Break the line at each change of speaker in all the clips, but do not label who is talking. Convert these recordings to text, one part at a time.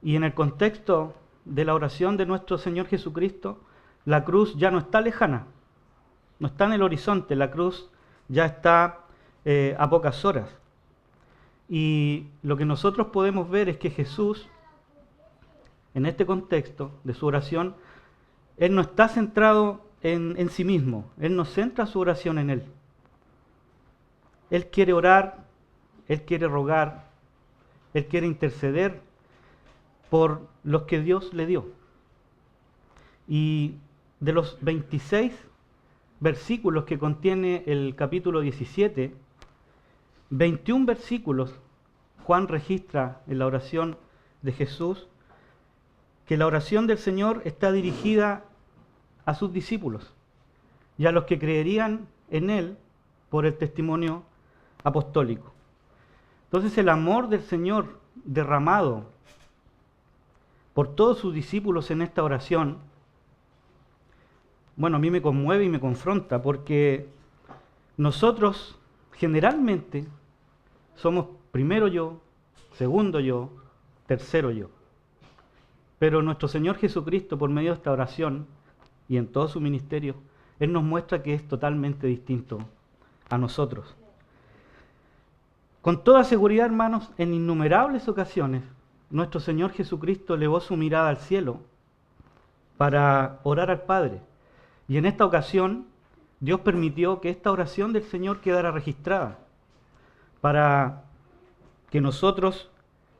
Y en el contexto de la oración de nuestro Señor Jesucristo, la cruz ya no está lejana, no está en el horizonte, la cruz ya está a pocas horas. Y lo que nosotros podemos ver es que Jesús, en este contexto de su oración, Él no está centrado en sí mismo, Él no centra su oración en Él. Él quiere orar, Él quiere rogar, Él quiere interceder por los que Dios le dio. Y de los 26 versículos que contiene el capítulo 17, 21 versículos Juan registra en la oración de Jesús que la oración del Señor está dirigida a sus discípulos y a los que creerían en Él por el testimonio apostólico. Entonces el amor del Señor derramado por todos sus discípulos en esta oración, bueno, a mí me conmueve y me confronta, porque nosotros generalmente somos primero yo, segundo yo, tercero yo. Pero nuestro Señor Jesucristo, por medio de esta oración y en todo su ministerio, Él nos muestra que es totalmente distinto a nosotros. Con toda seguridad, hermanos, en innumerables ocasiones, nuestro Señor Jesucristo elevó su mirada al cielo para orar al Padre. Y en esta ocasión, Dios permitió que esta oración del Señor quedara registrada para que nosotros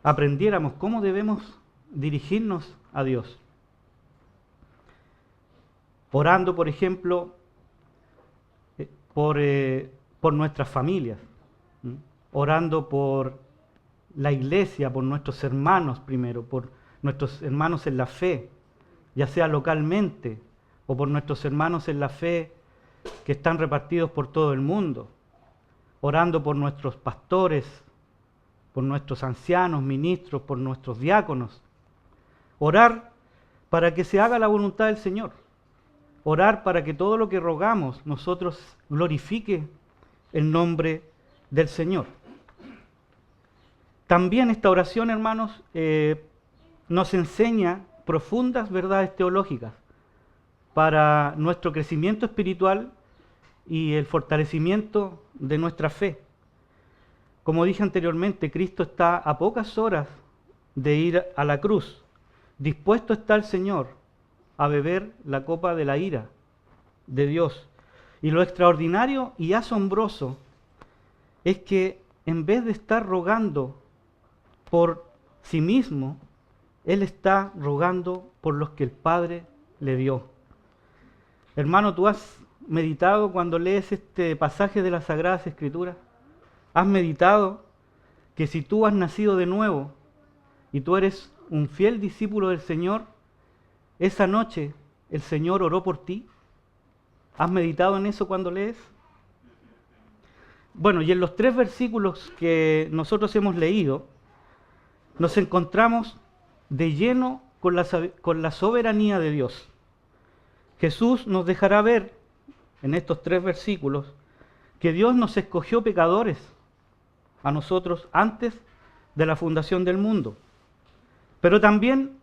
aprendiéramos cómo debemos dirigirnos a Dios. Orando, por ejemplo, por nuestras familias, orando por la iglesia, por nuestros hermanos primero, por nuestros hermanos en la fe, ya sea localmente, o por nuestros hermanos en la fe que están repartidos por todo el mundo, orando por nuestros pastores, por nuestros ancianos, ministros, por nuestros diáconos. Orar para que se haga la voluntad del Señor. Orar para que todo lo que rogamos nosotros glorifique el nombre del Señor. También esta oración, hermanos, nos enseña profundas verdades teológicas para nuestro crecimiento espiritual y el fortalecimiento de nuestra fe. Como dije anteriormente, Cristo está a pocas horas de ir a la cruz. Dispuesto está el Señor a beber la copa de la ira de Dios. Y lo extraordinario y asombroso es que en vez de estar rogando por sí mismo, Él está rogando por los que el Padre le dio. Hermano, ¿tú has meditado cuando lees este pasaje de las Sagradas Escrituras? ¿Has meditado que si tú has nacido de nuevo y tú eres un fiel discípulo del Señor, esa noche el Señor oró por ti? ¿Has meditado en eso cuando lees? Bueno, y en los 3 versículos que nosotros hemos leído, nos encontramos de lleno con la soberanía de Dios. Jesús nos dejará ver en estos 3 versículos que Dios nos escogió pecadores a nosotros antes de la fundación del mundo. Pero también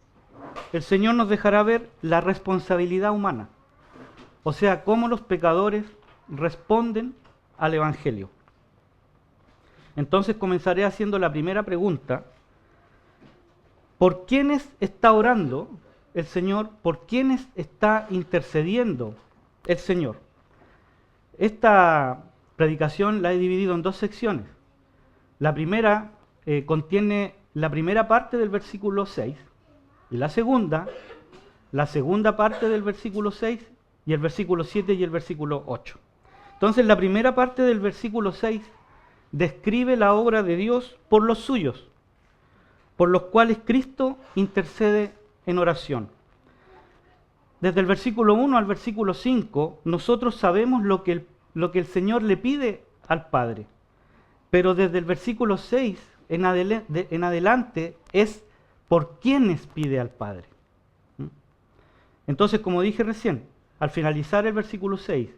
el Señor nos dejará ver la responsabilidad humana, o sea, cómo los pecadores responden al Evangelio. Entonces comenzaré haciendo la primera pregunta. ¿Por quiénes está orando el Señor? ¿Por quiénes está intercediendo el Señor? Esta predicación la he dividido en 2 secciones. La primera contiene la primera parte del versículo 6 y la segunda parte del versículo 6 y el versículo 7 y el versículo 8. Entonces la primera parte del versículo 6 describe la obra de Dios por los suyos, por los cuales Cristo intercede en oración. Desde el versículo 1 al versículo 5, nosotros sabemos lo que el Señor le pide al Padre. Pero desde el versículo 6 en adelante es por quienes pide al Padre. Entonces, como dije recién, al finalizar el versículo 6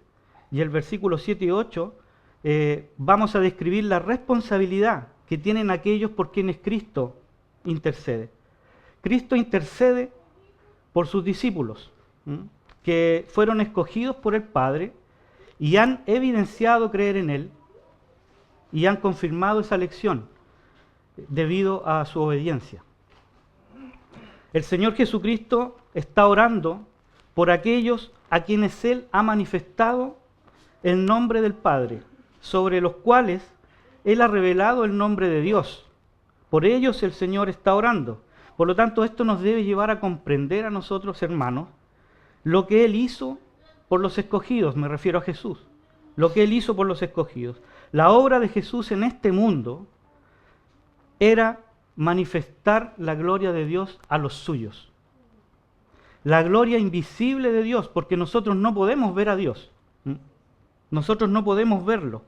y el versículo 7 y 8, vamos a describir la responsabilidad que tienen aquellos por quienes Cristo intercede. Cristo intercede por sus discípulos, que fueron escogidos por el Padre y han evidenciado creer en Él y han confirmado esa elección debido a su obediencia. El Señor Jesucristo está orando por aquellos a quienes Él ha manifestado el nombre del Padre, sobre los cuales Él ha revelado el nombre de Dios. Por ellos el Señor está orando. Por lo tanto, esto nos debe llevar a comprender a nosotros, hermanos, lo que Él hizo por los escogidos, me refiero a Jesús, lo que Él hizo por los escogidos. La obra de Jesús en este mundo era manifestar la gloria de Dios a los suyos. La gloria invisible de Dios, porque nosotros no podemos ver a Dios. Nosotros no podemos verlo.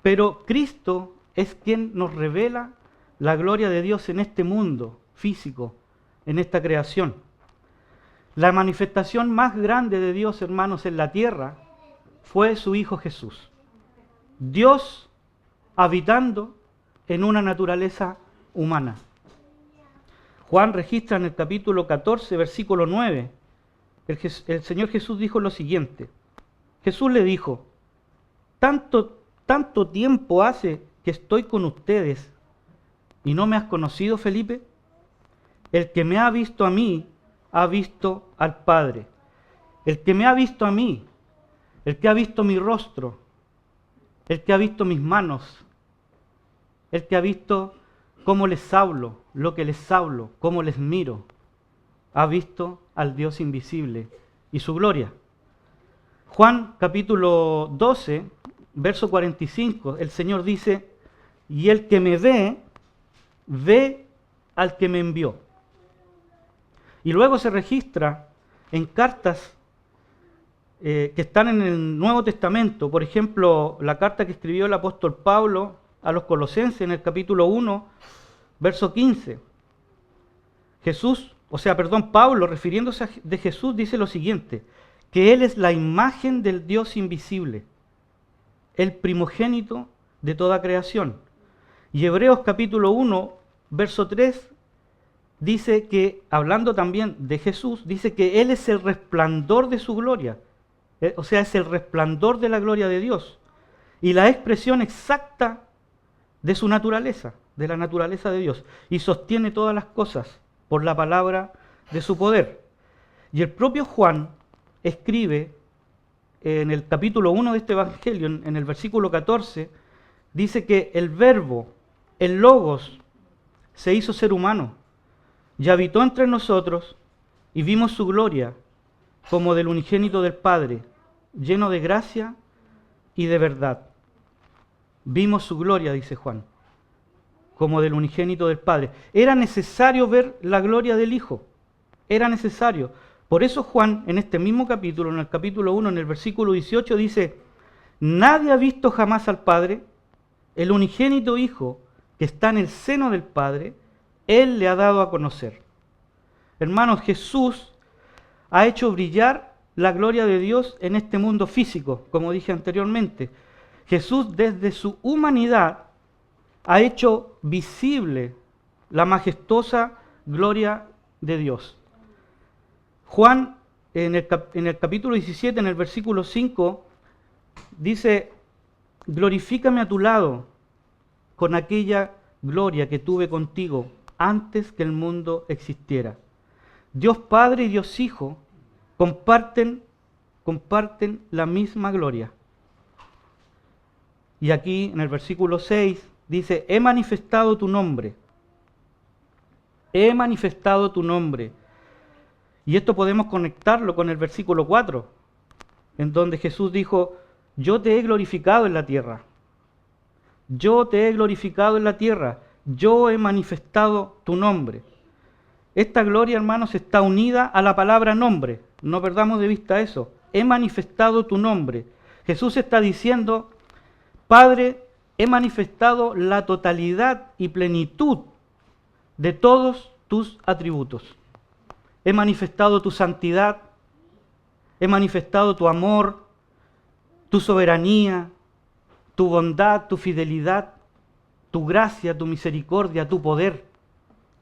Pero Cristo es quien nos revela la gloria de Dios en este mundo físico, en esta creación. La manifestación más grande de Dios, hermanos, en la tierra fue su Hijo Jesús. Dios habitando en una naturaleza humana. Juan registra en el capítulo 14, versículo 9, el Señor Jesús dijo lo siguiente. Jesús le dijo, tanto tiempo hace que estoy con ustedes y no me has conocido, Felipe. El que me ha visto a mí, ha visto al Padre. El que me ha visto a mí, el que ha visto mi rostro, el que ha visto mis manos, el que ha visto cómo les hablo, lo que les hablo, cómo les miro, ha visto al Dios invisible y su gloria. Juan capítulo 12, verso 45, el Señor dice, y el que me ve, ve al que me envió. Y luego se registra en cartas que están en el Nuevo Testamento, por ejemplo, la carta que escribió el apóstol Pablo a los Colosenses en el capítulo 1, verso 15. Pablo, refiriéndose de Jesús, dice lo siguiente, que Él es la imagen del Dios invisible, el primogénito de toda creación. Y Hebreos capítulo 1, verso 3, dice que, hablando también de Jesús, dice que Él es el resplandor de su gloria, o sea, es el resplandor de la gloria de Dios y la expresión exacta de su naturaleza, de la naturaleza de Dios, y sostiene todas las cosas por la palabra de su poder. Y el propio Juan escribe en el capítulo 1 de este Evangelio, en el versículo 14, dice que el Verbo, el Logos, se hizo ser humano y habitó entre nosotros y vimos su gloria como del unigénito del Padre, lleno de gracia y de verdad. Vimos su gloria, dice Juan, como del unigénito del Padre. Era necesario ver la gloria del Hijo, era necesario. Por eso Juan, en este mismo capítulo, en el capítulo 1, en el versículo 18, dice, nadie ha visto jamás al Padre, el unigénito Hijo que está en el seno del Padre, Él le ha dado a conocer. Hermanos, Jesús ha hecho brillar la gloria de Dios en este mundo físico, como dije anteriormente. Jesús, desde su humanidad, ha hecho visible la majestuosa gloria de Dios. Juan, en el capítulo 17, en el versículo 5, dice, glorifícame a tu lado con aquella gloria que tuve contigo antes que el mundo existiera. Dios Padre y Dios Hijo comparten la misma gloria. Y aquí en el versículo 6 dice, he manifestado tu nombre. He manifestado tu nombre. Y esto podemos conectarlo con el versículo 4, en donde Jesús dijo, yo te he glorificado en la tierra. Yo te he glorificado en la tierra. Yo he manifestado tu nombre. Esta gloria, hermanos, está unida a la palabra nombre. No perdamos de vista eso. He manifestado tu nombre. Jesús está diciendo, Padre, he manifestado la totalidad y plenitud de todos tus atributos. He manifestado tu santidad, he manifestado tu amor, tu soberanía, tu bondad, tu fidelidad, tu gracia, tu misericordia, tu poder.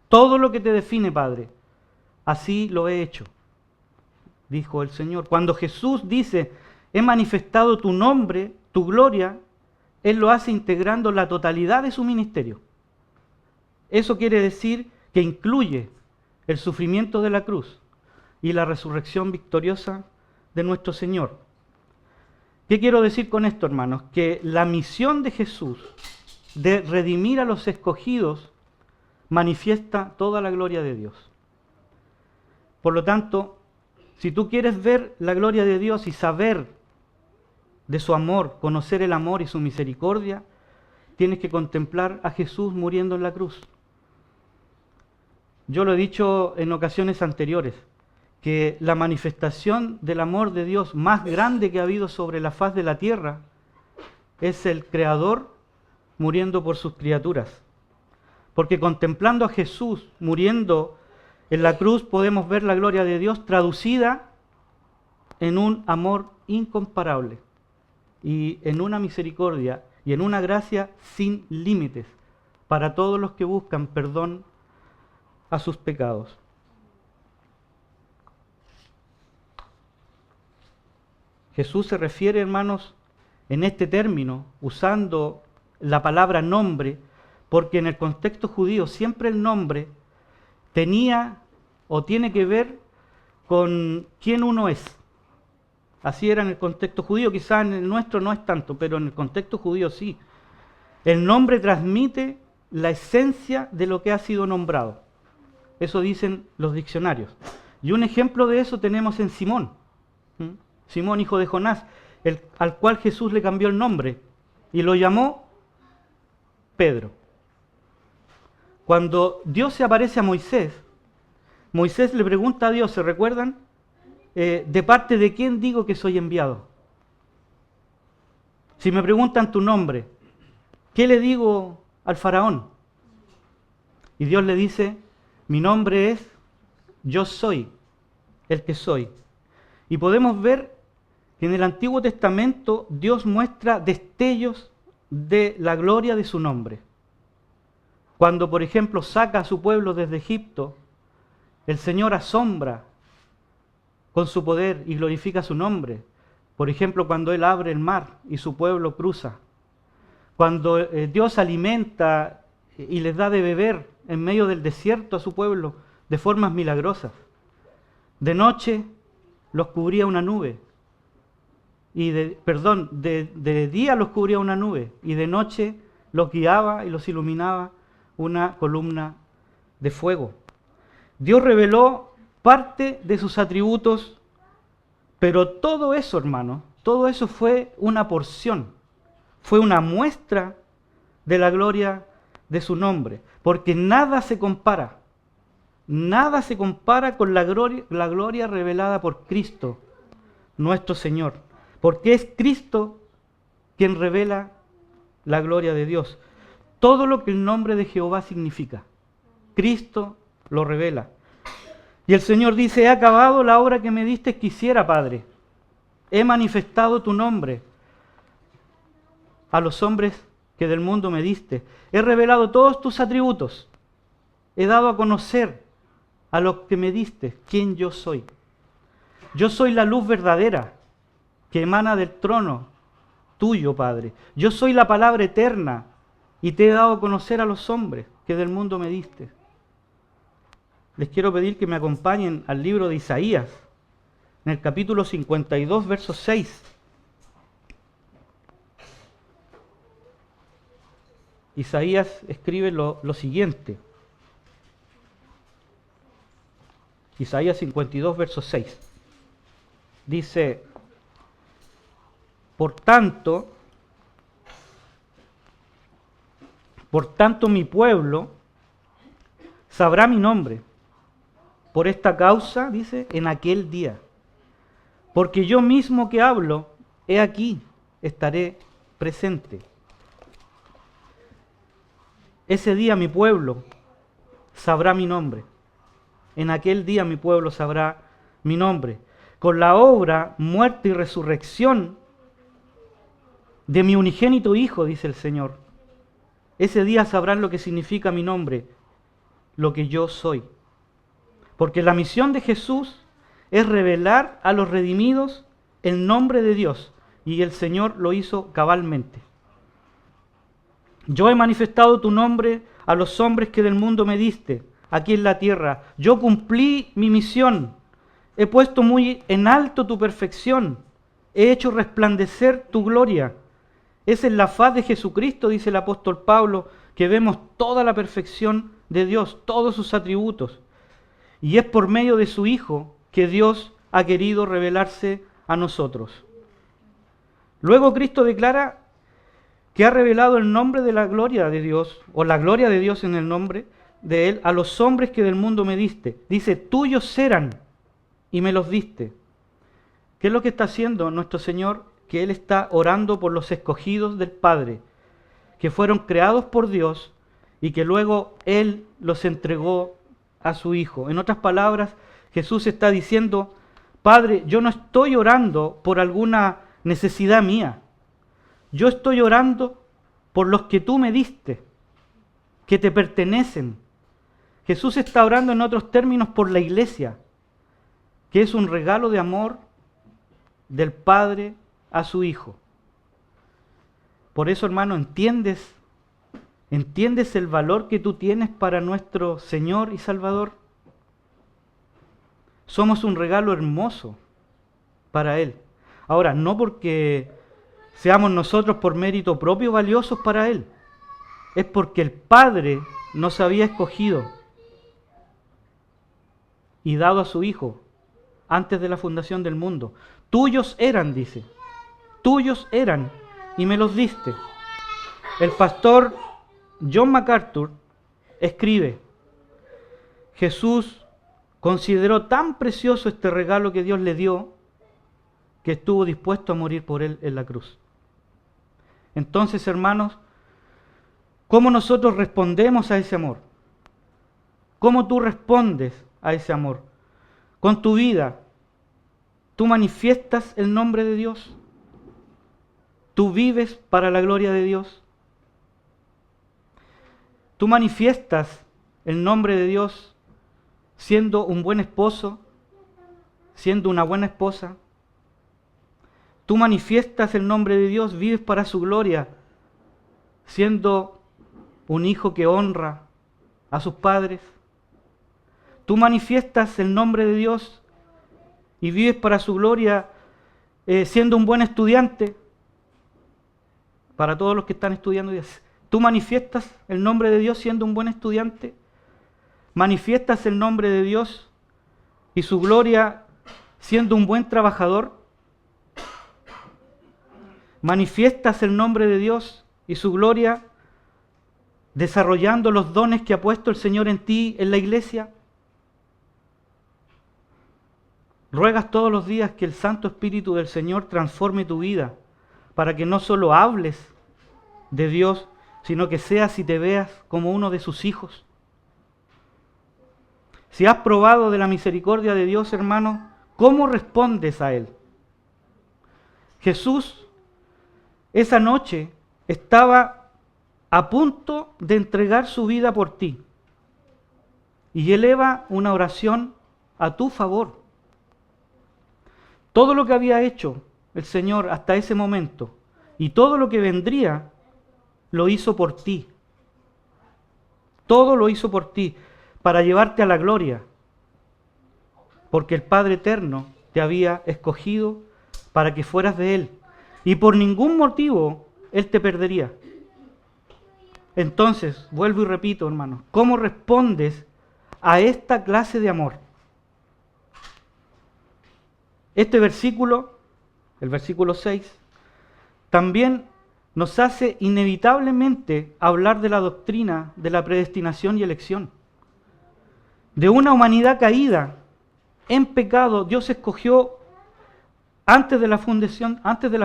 Todo lo que te define, Padre, así lo he hecho, dijo el Señor. Cuando Jesús dice, he manifestado tu nombre, tu gloria, Él lo hace integrando la totalidad de su ministerio. Eso quiere decir que incluye el sufrimiento de la cruz y la resurrección victoriosa de nuestro Señor. ¿Qué quiero decir con esto, hermanos? Que la misión de Jesús de redimir a los escogidos manifiesta toda la gloria de Dios. Por lo tanto, si tú quieres ver la gloria de Dios y saber de su amor, conocer el amor y su misericordia, tienes que contemplar a Jesús muriendo en la cruz. Yo lo he dicho en ocasiones anteriores, que la manifestación del amor de Dios más grande que ha habido sobre la faz de la tierra es el Creador muriendo por sus criaturas. Porque contemplando a Jesús muriendo en la cruz podemos ver la gloria de Dios traducida en un amor incomparable y en una misericordia y en una gracia sin límites para todos los que buscan perdón a sus pecados. Jesús se refiere, hermanos, en este término, usando la palabra nombre, porque en el contexto judío siempre el nombre tenía o tiene que ver con quién uno es. Así era en el contexto judío, quizás en el nuestro no es tanto, pero en el contexto judío sí. El nombre transmite la esencia de lo que ha sido nombrado. Eso dicen los diccionarios. Y un ejemplo de eso tenemos en Simón. Simón, hijo de Jonás, al cual Jesús le cambió el nombre y lo llamó Pedro. Cuando Dios se aparece a Moisés, Moisés le pregunta a Dios, ¿se recuerdan? ¿De parte de quién digo que soy enviado? Si me preguntan tu nombre, ¿qué le digo al faraón? Y Dios le dice, mi nombre es Yo soy el que soy. Y podemos ver que en el Antiguo Testamento Dios muestra destellos de la gloria de su nombre. Cuando, por ejemplo, saca a su pueblo desde Egipto, el Señor asombra con su poder y glorifica su nombre. Por ejemplo, cuando Él abre el mar y su pueblo cruza. Cuando Dios alimenta y les da de beber en medio del desierto a su pueblo de formas milagrosas. De noche los cubría una nube. De día los cubría una nube y de noche los guiaba y los iluminaba una columna de fuego. Dios reveló parte de sus atributos, pero todo eso, hermano, todo eso fue una porción, fue una muestra de la gloria de su nombre, porque nada se compara con la gloria revelada por Cristo, nuestro Señor. Porque es Cristo quien revela la gloria de Dios. Todo lo que el nombre de Jehová significa, Cristo lo revela. Y el Señor dice, he acabado la obra que me diste que hiciera, Padre. He manifestado tu nombre a los hombres que del mundo me diste. He revelado todos tus atributos. He dado a conocer a los que me diste quién yo soy. Yo soy la luz verdadera que emana del trono tuyo, Padre. Yo soy la palabra eterna y te he dado a conocer a los hombres que del mundo me diste. Les quiero pedir que me acompañen al libro de Isaías, en el capítulo 52, verso 6. Isaías escribe lo siguiente. Isaías 52, verso 6. Dice, por tanto mi pueblo sabrá mi nombre. Por esta causa, dice, en aquel día. Porque yo mismo que hablo, he aquí, estaré presente. Ese día mi pueblo sabrá mi nombre. En aquel día mi pueblo sabrá mi nombre. Con la obra, muerte y resurrección de mi unigénito Hijo, dice el Señor. Ese día sabrán lo que significa mi nombre, lo que yo soy. Porque la misión de Jesús es revelar a los redimidos el nombre de Dios, y el Señor lo hizo cabalmente. Yo he manifestado tu nombre a los hombres que del mundo me diste, aquí en la tierra. Yo cumplí mi misión, he puesto muy en alto tu perfección, he hecho resplandecer tu gloria. Es en la faz de Jesucristo, dice el apóstol Pablo, que vemos toda la perfección de Dios, todos sus atributos. Y es por medio de su Hijo que Dios ha querido revelarse a nosotros. Luego Cristo declara que ha revelado el nombre de la gloria de Dios, o la gloria de Dios en el nombre de Él, a los hombres que del mundo me diste. Dice, tuyos eran y me los diste. ¿Qué es lo que está haciendo nuestro Señor? Que Él está orando por los escogidos del Padre, que fueron creados por Dios y que luego Él los entregó a su Hijo. En otras palabras, Jesús está diciendo, Padre, yo no estoy orando por alguna necesidad mía. Yo estoy orando por los que tú me diste, que te pertenecen. Jesús está orando en otros términos por la iglesia, que es un regalo de amor del Padre a su Hijo. Por eso, hermano, ¿entiendes el valor que tú tienes para nuestro Señor y Salvador? Somos un regalo hermoso para Él. Ahora, no porque seamos nosotros por mérito propio valiosos para Él, es porque el Padre nos había escogido y dado a su Hijo antes de la fundación del mundo. Tuyos eran, dice, tuyos eran y me los diste. El pastor John MacArthur escribe, Jesús consideró tan precioso este regalo que Dios le dio que estuvo dispuesto a morir por él en la cruz. Entonces, hermanos, ¿cómo nosotros respondemos a ese amor? ¿Cómo tú respondes a ese amor? Con tu vida, ¿tú manifiestas el nombre de Dios? ¿Tú vives para la gloria de Dios? ¿Tú manifiestas el nombre de Dios siendo un buen esposo, siendo una buena esposa? ¿Tú manifiestas el nombre de Dios, vives para su gloria, siendo un hijo que honra a sus padres? ¿Tú manifiestas el nombre de Dios y vives para su gloria, siendo un buen estudiante? Para todos los que están estudiando, ¿tú manifiestas el nombre de Dios siendo un buen estudiante? ¿Manifiestas el nombre de Dios y su gloria siendo un buen trabajador? ¿Manifiestas el nombre de Dios y su gloria desarrollando los dones que ha puesto el Señor en ti, en la iglesia? ¿Ruegas todos los días que el Santo Espíritu del Señor transforme tu vida para que no solo hables de Dios, sino que seas y te veas como uno de sus hijos? Si has probado de la misericordia de Dios, hermano, ¿cómo respondes a Él? Jesús esa noche estaba a punto de entregar su vida por ti y eleva una oración a tu favor. Todo lo que había hecho el Señor hasta ese momento y todo lo que vendría, lo hizo por ti. Todo lo hizo por ti, para llevarte a la gloria, porque el Padre Eterno te había escogido para que fueras de Él, y por ningún motivo Él te perdería. Entonces, vuelvo y repito, hermanos, ¿cómo respondes a esta clase de amor? Este versículo, el versículo 6, también nos hace inevitablemente hablar de la doctrina de la predestinación y elección. De una humanidad caída, en pecado, Dios escogió antes de la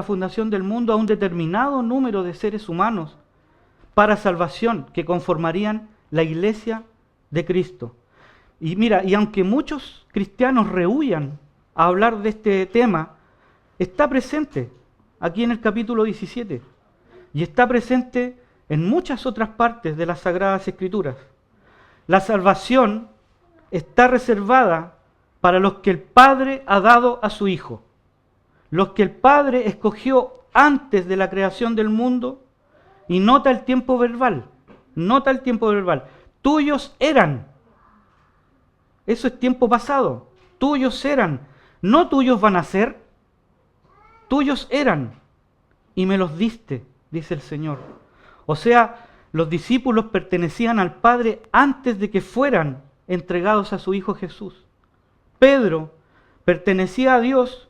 fundación del mundo a un determinado número de seres humanos para salvación que conformarían la iglesia de Cristo. Y mira, y aunque muchos cristianos rehuyan a hablar de este tema, está presente aquí en el capítulo 17 y está presente en muchas otras partes de las Sagradas Escrituras. La salvación está reservada para los que el Padre ha dado a su Hijo. Los que el Padre escogió antes de la creación del mundo, y nota el tiempo verbal, tuyos eran. Eso es tiempo pasado, tuyos eran, no tuyos van a ser, tuyos eran, y me los diste, dice el Señor. O sea, los discípulos pertenecían al Padre antes de que fueran entregados a su Hijo Jesús. Pedro pertenecía a Dios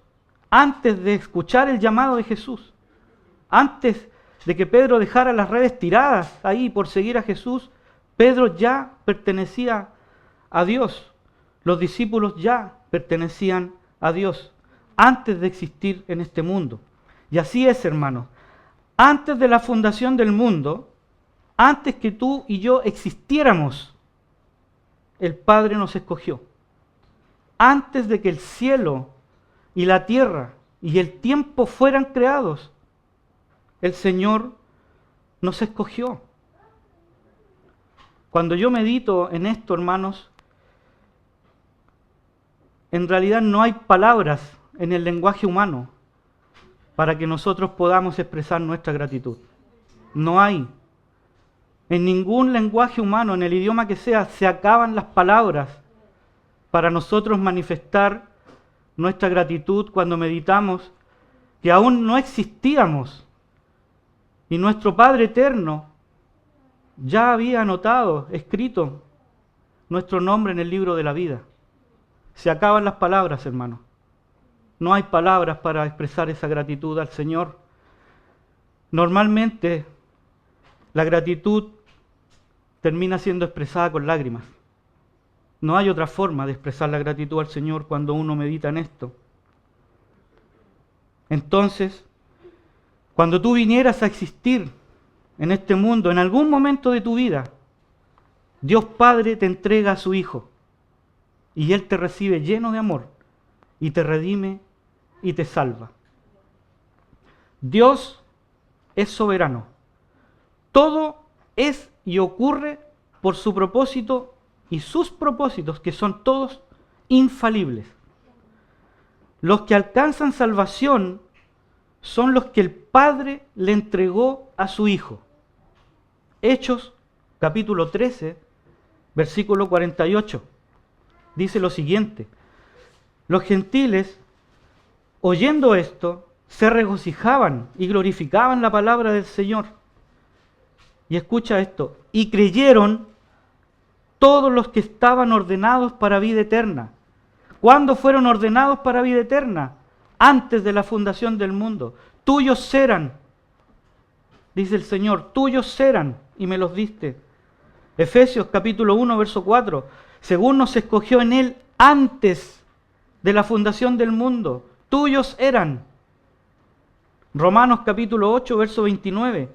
antes de escuchar el llamado de Jesús. Antes de que Pedro dejara las redes tiradas ahí por seguir a Jesús, Pedro ya pertenecía a Dios. Los discípulos ya pertenecían a Dios antes de existir en este mundo. Y así es, hermanos. Antes de la fundación del mundo, antes que tú y yo existiéramos, el Padre nos escogió. Antes de que el cielo y la tierra y el tiempo fueran creados, el Señor nos escogió. Cuando yo medito en esto, hermanos, en realidad no hay palabras en el lenguaje humano para que nosotros podamos expresar nuestra gratitud. No hay. En ningún lenguaje humano, en el idioma que sea, se acaban las palabras para nosotros manifestar nuestra gratitud cuando meditamos que aún no existíamos y nuestro Padre Eterno ya había anotado, escrito nuestro nombre en el libro de la vida. Se acaban las palabras, hermanos. No hay palabras para expresar esa gratitud al Señor. Normalmente la gratitud termina siendo expresada con lágrimas. No hay otra forma de expresar la gratitud al Señor cuando uno medita en esto. Entonces, cuando tú vinieras a existir en este mundo, en algún momento de tu vida, Dios Padre te entrega a su Hijo y Él te recibe lleno de amor y te redime y te salva. Dios es soberano. Todo es y ocurre por su propósito y sus propósitos, que son todos infalibles. Los que alcanzan salvación son los que el Padre le entregó a su Hijo. Hechos, capítulo 13, versículo 48, dice lo siguiente: los gentiles, oyendo esto, se regocijaban y glorificaban la palabra del Señor. Y escucha esto: y creyeron todos los que estaban ordenados para vida eterna. ¿Cuándo fueron ordenados para vida eterna? Antes de la fundación del mundo. Tuyos eran, dice el Señor, tuyos eran y me los diste. Efesios capítulo 1, verso 4. Según nos escogió en Él antes de la fundación del mundo, tuyos eran. Romanos capítulo 8, verso 29.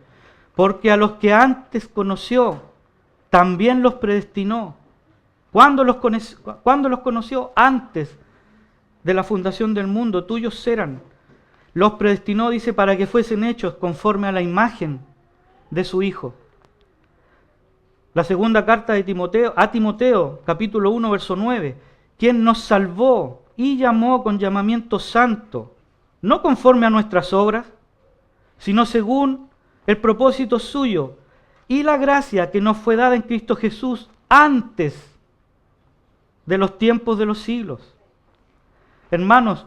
Porque a los que antes conoció, también los predestinó. ¿Cuándo los conoció? Antes de la fundación del mundo, tuyos eran. Los predestinó, dice, para que fuesen hechos conforme a la imagen de su Hijo. La segunda carta de Timoteo, capítulo 1, verso 9. Quien nos salvó y llamó con llamamiento santo, no conforme a nuestras obras, sino según el propósito suyo y la gracia que nos fue dada en Cristo Jesús antes de los tiempos de los siglos. Hermanos,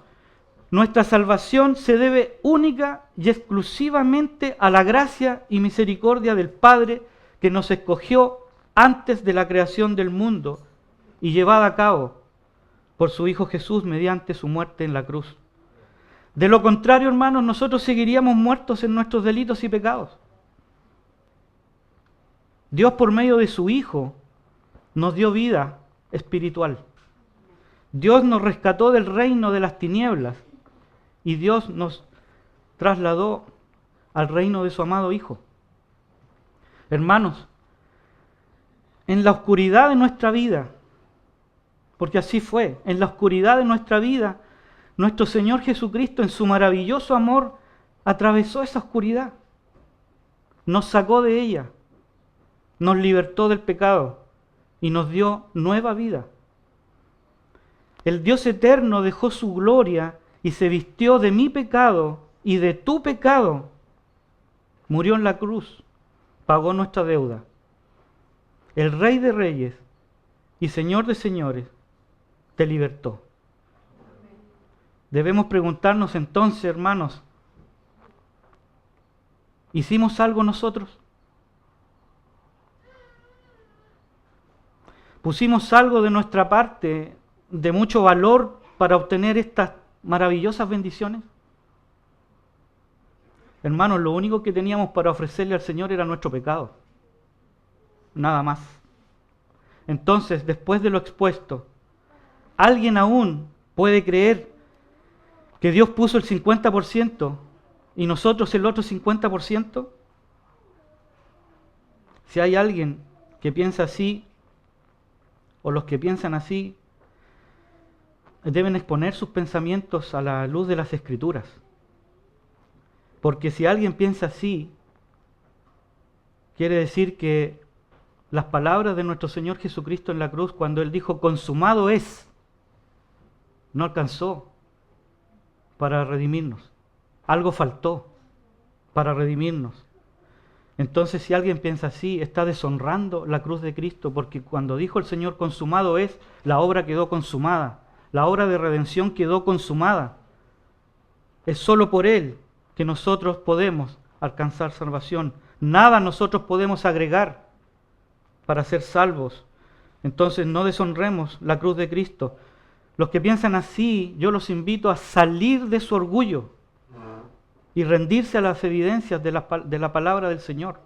nuestra salvación se debe única y exclusivamente a la gracia y misericordia del Padre que nos escogió antes de la creación del mundo y llevada a cabo por su Hijo Jesús mediante su muerte en la cruz. De lo contrario, hermanos, nosotros seguiríamos muertos en nuestros delitos y pecados. Dios, por medio de su Hijo, nos dio vida espiritual. Dios nos rescató del reino de las tinieblas y Dios nos trasladó al reino de su amado Hijo. Hermanos, en la oscuridad de nuestra vida, porque así fue, en la oscuridad de nuestra vida, nuestro Señor Jesucristo, en su maravilloso amor, atravesó esa oscuridad, nos sacó de ella, nos libertó del pecado y nos dio nueva vida El Dios eterno dejó su gloria y se vistió de mi pecado y de tu pecado. Murió en la cruz, pagó nuestra deuda. El Rey de Reyes y Señor de Señores te libertó. Debemos preguntarnos entonces, hermanos, ¿hicimos algo nosotros? ¿Pusimos algo de nuestra parte de mucho valor para obtener estas maravillosas bendiciones? Hermanos, lo único que teníamos para ofrecerle al Señor era nuestro pecado. Nada más. Entonces, después de lo expuesto, ¿alguien aún puede creer que Dios puso el 50% y nosotros el otro 50%? Si hay alguien que piensa así, o los que piensan así, deben exponer sus pensamientos a la luz de las Escrituras. Porque si alguien piensa así, quiere decir que las palabras de nuestro Señor Jesucristo en la cruz, cuando Él dijo, consumado es, no alcanzó para redimirnos. Algo faltó para redimirnos. Entonces, si alguien piensa así, está deshonrando la cruz de Cristo, porque cuando dijo el Señor consumado es, la obra quedó consumada. La obra de redención quedó consumada. Es solo por Él que nosotros podemos alcanzar salvación. Nada nosotros podemos agregar para ser salvos. Entonces no deshonremos la cruz de Cristo. Los que piensan así, yo los invito a salir de su orgullo y rendirse a las evidencias de la palabra del Señor.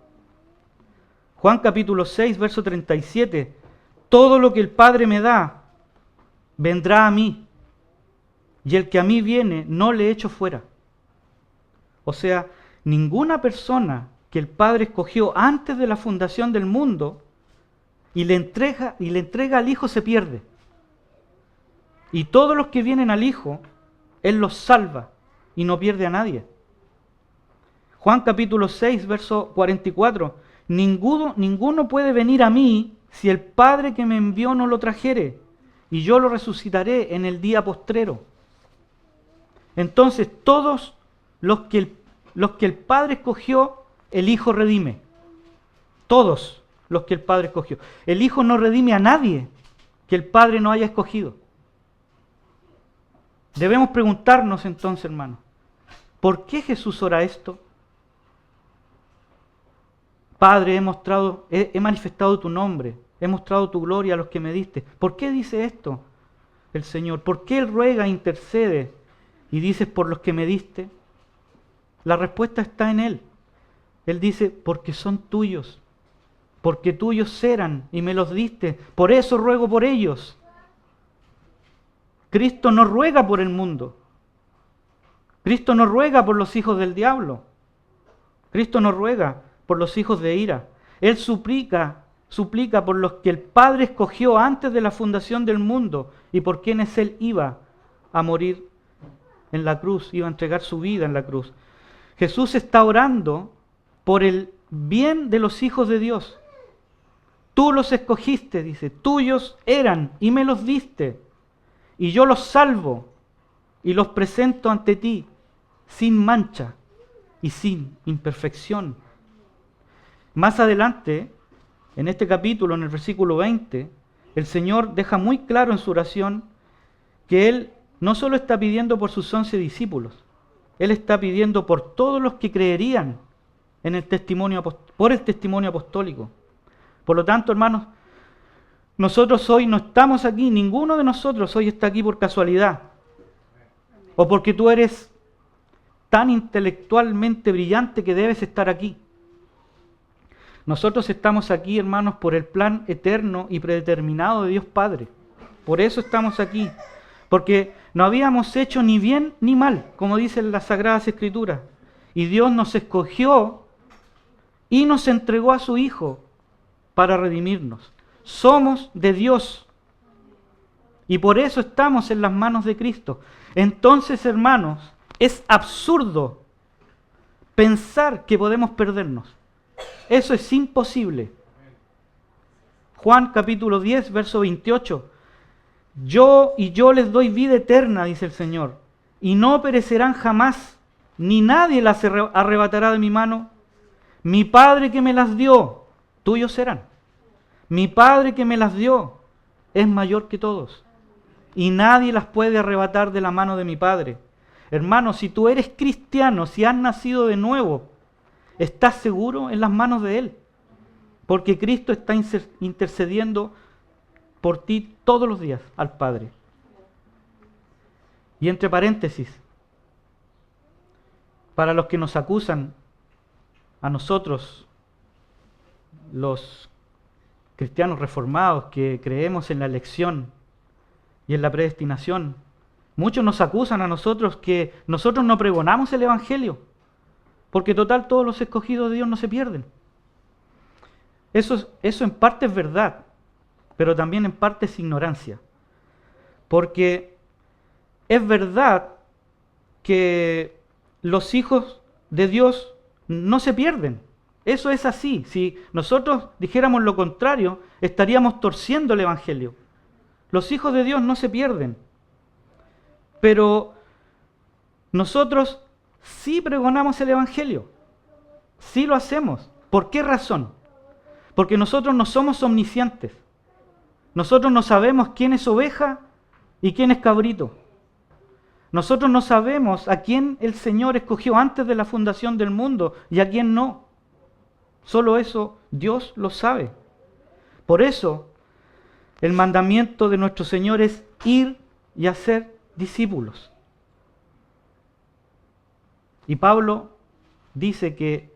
Juan capítulo 6, verso 37. Todo lo que el Padre me da, vendrá a mí, y el que a mí viene, no le echo fuera. O sea, ninguna persona que el Padre escogió antes de la fundación del mundo y le entrega al Hijo se pierde. Y todos los que vienen al Hijo, Él los salva y no pierde a nadie. Juan capítulo 6, verso 44. Ninguno puede venir a mí si el Padre que me envió no lo trajere, y yo lo resucitaré en el día postrero. Entonces, todos los que el Padre escogió, el Hijo redime. Todos los que el Padre escogió. El Hijo no redime a nadie que el Padre no haya escogido. Debemos preguntarnos entonces, hermanos, ¿por qué Jesús ora esto? Padre, he manifestado tu nombre, he mostrado tu gloria a los que me diste. ¿Por qué dice esto el Señor? ¿Por qué Él ruega, intercede y dice por los que me diste? La respuesta está en Él. Él dice, porque son tuyos, porque tuyos eran y me los diste, por eso ruego por ellos. Cristo no ruega por el mundo. Cristo no ruega por los hijos del diablo. Cristo no ruega por los hijos de ira. Él suplica por los que el Padre escogió antes de la fundación del mundo y por quienes Él iba a morir en la cruz, iba a entregar su vida en la cruz. Jesús está orando por el bien de los hijos de Dios. Tú los escogiste, dice, tuyos eran y me los diste. Y yo los salvo y los presento ante ti sin mancha y sin imperfección. Más adelante, en este capítulo, en el versículo 20, el Señor deja muy claro en su oración que Él no solo está pidiendo por sus 11 discípulos, Él está pidiendo por todos los que creerían en el por el testimonio apostólico. Por lo tanto, hermanos, nosotros hoy no estamos aquí, ninguno de nosotros hoy está aquí por casualidad, o porque tú eres tan intelectualmente brillante que debes estar aquí. Nosotros estamos aquí, hermanos, por el plan eterno y predeterminado de Dios Padre. Por eso estamos aquí, porque no habíamos hecho ni bien ni mal, como dicen las Sagradas Escrituras, y Dios nos escogió y nos entregó a su Hijo para redimirnos. Somos de Dios y por eso estamos en las manos de Cristo. Entonces, hermanos, es absurdo pensar que podemos perdernos. Eso es imposible. Juan capítulo 10, verso 28. yo les doy vida eterna, dice el Señor, y no perecerán jamás, ni nadie las arrebatará de mi mano. Mi Padre que me las dio, tuyos serán. Mi Padre que me las dio es mayor que todos, y nadie las puede arrebatar de la mano de mi Padre. Hermano, si tú eres cristiano, si has nacido de nuevo, estás seguro en las manos de Él, porque Cristo está intercediendo por ti todos los días al Padre. Y entre paréntesis, para los que nos acusan a nosotros, los cristianos reformados que creemos en la elección y en la predestinación, muchos nos acusan a nosotros que nosotros no pregonamos el Evangelio, porque total todos los escogidos de Dios no se pierden. Eso en parte es verdad, pero también en parte es ignorancia. Porque es verdad que los hijos de Dios no se pierden. Eso es así. Si nosotros dijéramos lo contrario, estaríamos torciendo el Evangelio. Los hijos de Dios no se pierden. Pero nosotros sí pregonamos el Evangelio. Sí lo hacemos. ¿Por qué razón? Porque nosotros no somos omniscientes. Nosotros no sabemos quién es oveja y quién es cabrito. Nosotros no sabemos a quién el Señor escogió antes de la fundación del mundo y a quién no. Solo eso Dios lo sabe. Por eso, el mandamiento de nuestro Señor es ir y hacer discípulos. Y Pablo dice que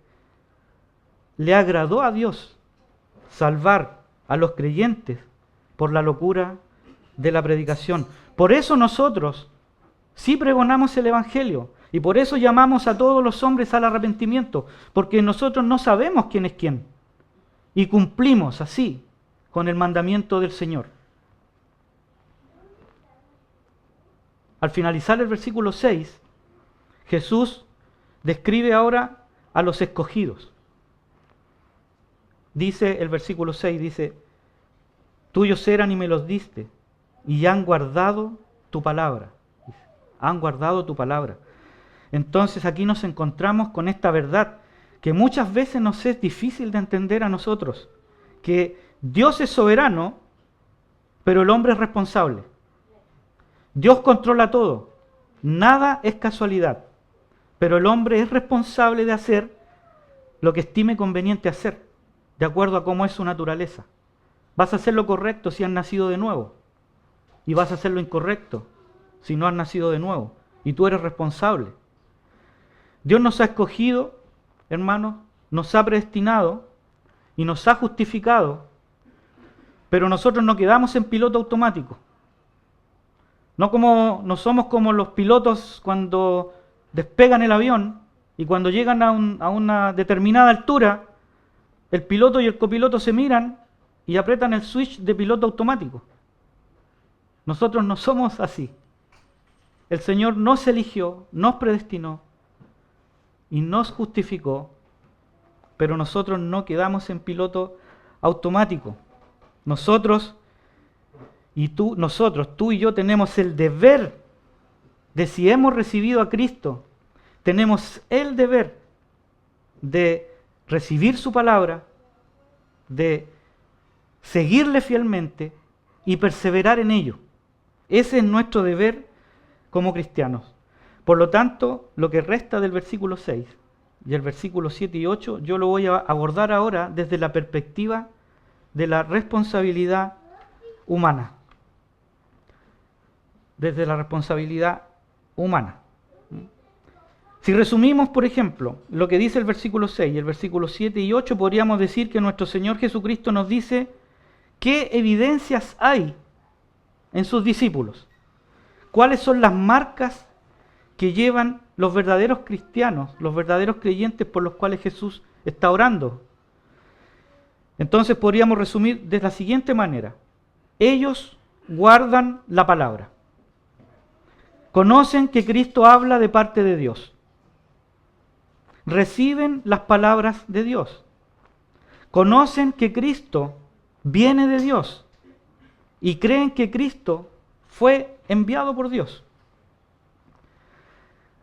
le agradó a Dios salvar a los creyentes por la locura de la predicación. Por eso nosotros sí pregonamos el Evangelio y por eso llamamos a todos los hombres al arrepentimiento, porque nosotros no sabemos quién es quién y cumplimos así con el mandamiento del Señor. Al finalizar el versículo 6, Jesús describe ahora a los escogidos. Dice el versículo 6, dice: tuyos eran y me los diste, y han guardado tu palabra. Han guardado tu palabra. Entonces aquí nos encontramos con esta verdad que muchas veces nos es difícil de entender a nosotros, que Dios es soberano, pero el hombre es responsable. Dios controla todo, nada es casualidad, pero el hombre es responsable de hacer lo que estime conveniente hacer, de acuerdo a cómo es su naturaleza. Vas a hacer lo correcto si has nacido de nuevo, y vas a hacer lo incorrecto si no has nacido de nuevo, y tú eres responsable. Dios nos ha escogido, hermanos, nos ha predestinado y nos ha justificado, pero nosotros no quedamos en piloto automático. No somos como los pilotos cuando despegan el avión y cuando llegan a una determinada altura, el piloto y el copiloto se miran y apretan el switch de piloto automático. Nosotros no somos así. El Señor nos eligió, nos predestinó y nos justificó, pero nosotros no quedamos en piloto automático. Nosotros, tú y yo tenemos el deber de, si hemos recibido a Cristo, tenemos el deber de recibir su palabra, de seguirle fielmente y perseverar en ello. Ese es nuestro deber como cristianos. Por lo tanto, lo que resta del versículo 6 y el versículo 7 y 8, yo lo voy a abordar ahora desde la perspectiva de la responsabilidad humana. Desde la responsabilidad humana. Si resumimos, por ejemplo, lo que dice el versículo 6 y el versículo 7 y 8, podríamos decir que nuestro Señor Jesucristo nos dice qué evidencias hay en sus discípulos. ¿Cuáles son las marcas que llevan los verdaderos cristianos, los verdaderos creyentes por los cuales Jesús está orando? Entonces podríamos resumir de la siguiente manera: ellos guardan la palabra. Conocen que Cristo habla de parte de Dios. Reciben las palabras de Dios. Conocen que Cristo viene de Dios y creen que Cristo fue enviado por Dios.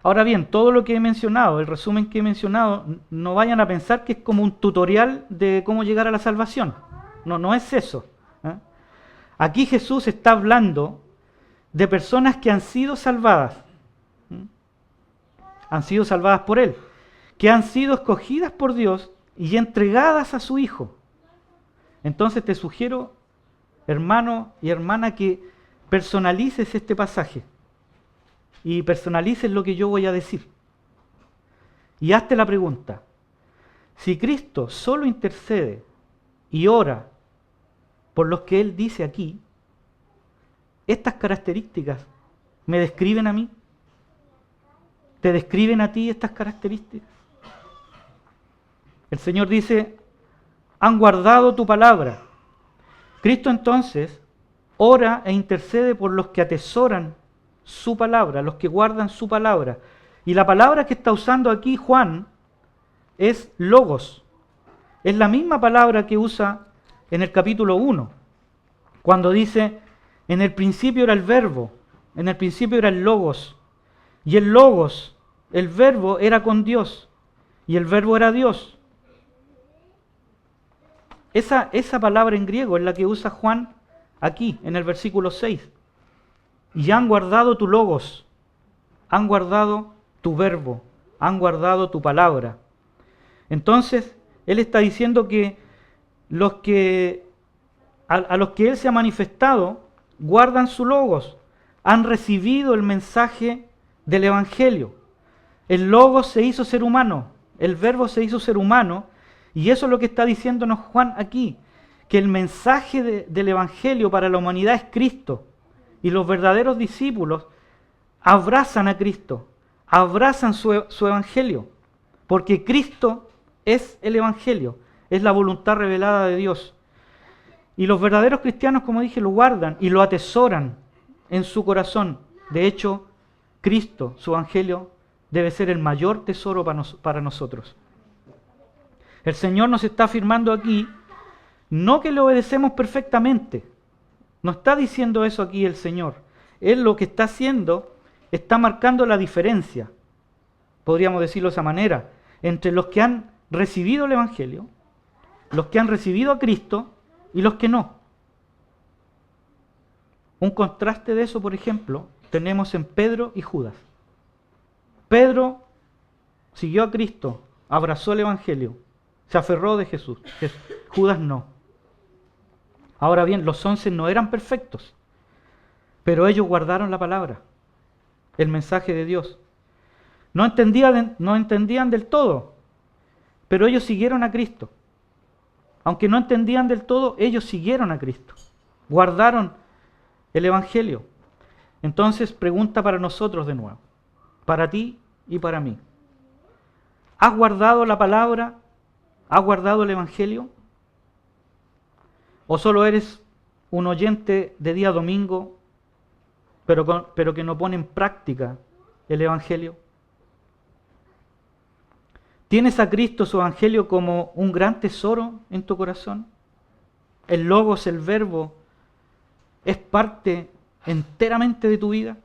Ahora bien, todo lo que he mencionado, el resumen que he mencionado, no vayan a pensar que es como un tutorial de cómo llegar a la salvación. No, no es eso. Aquí Jesús está hablando de personas que han sido salvadas. Han sido salvadas por Él. Que han sido escogidas por Dios y entregadas a su Hijo. Entonces te sugiero, hermano y hermana, que personalices este pasaje. Y personalices lo que yo voy a decir. Y hazte la pregunta: si Cristo solo intercede y ora por los que Él dice aquí, ¿estas características me describen a mí? ¿Te describen a ti estas características? El Señor dice: han guardado tu palabra. Cristo entonces ora e intercede por los que atesoran su palabra, los que guardan su palabra. Y la palabra que está usando aquí Juan es logos. Es la misma palabra que usa en el capítulo 1, cuando dice: en el principio era el verbo, en el principio era el logos, y el logos, el verbo, era con Dios, y el verbo era Dios. Esa palabra en griego es la que usa Juan aquí, en el versículo 6. Y han guardado tu logos, han guardado tu verbo, han guardado tu palabra. Entonces, Él está diciendo que a los que Él se ha manifestado, guardan su logos, han recibido el mensaje del Evangelio. El logos se hizo ser humano, el verbo se hizo ser humano, y eso es lo que está diciéndonos Juan aquí, que el mensaje del Evangelio para la humanidad es Cristo. Y los verdaderos discípulos abrazan a Cristo, abrazan su Evangelio, porque Cristo es el Evangelio, es la voluntad revelada de Dios. Y los verdaderos cristianos, como dije, lo guardan y lo atesoran en su corazón. De hecho, Cristo, su Evangelio, debe ser el mayor tesoro para nosotros. El Señor nos está afirmando aquí, no que le obedecemos perfectamente. No está diciendo eso aquí el Señor. Él lo que está haciendo, está marcando la diferencia, podríamos decirlo de esa manera, entre los que han recibido el Evangelio, los que han recibido a Cristo y los que no. Un contraste de eso, por ejemplo, tenemos en Pedro y Judas. Pedro siguió a Cristo, abrazó el Evangelio, se aferró de Jesús. Judas no. Ahora bien, los 11 no eran perfectos, pero ellos guardaron la palabra, el mensaje de Dios. No entendían del todo, pero ellos siguieron a Cristo. Aunque no entendían del todo, ellos siguieron a Cristo, guardaron el Evangelio. Entonces, pregunta para nosotros de nuevo, para ti y para mí. ¿Has guardado la palabra? ¿Has guardado el Evangelio? ¿O solo eres un oyente de día domingo, pero que no pone en práctica el Evangelio? ¿Tienes a Cristo, su Evangelio, como un gran tesoro en tu corazón? ¿El logos, el verbo, es parte enteramente de tu vida?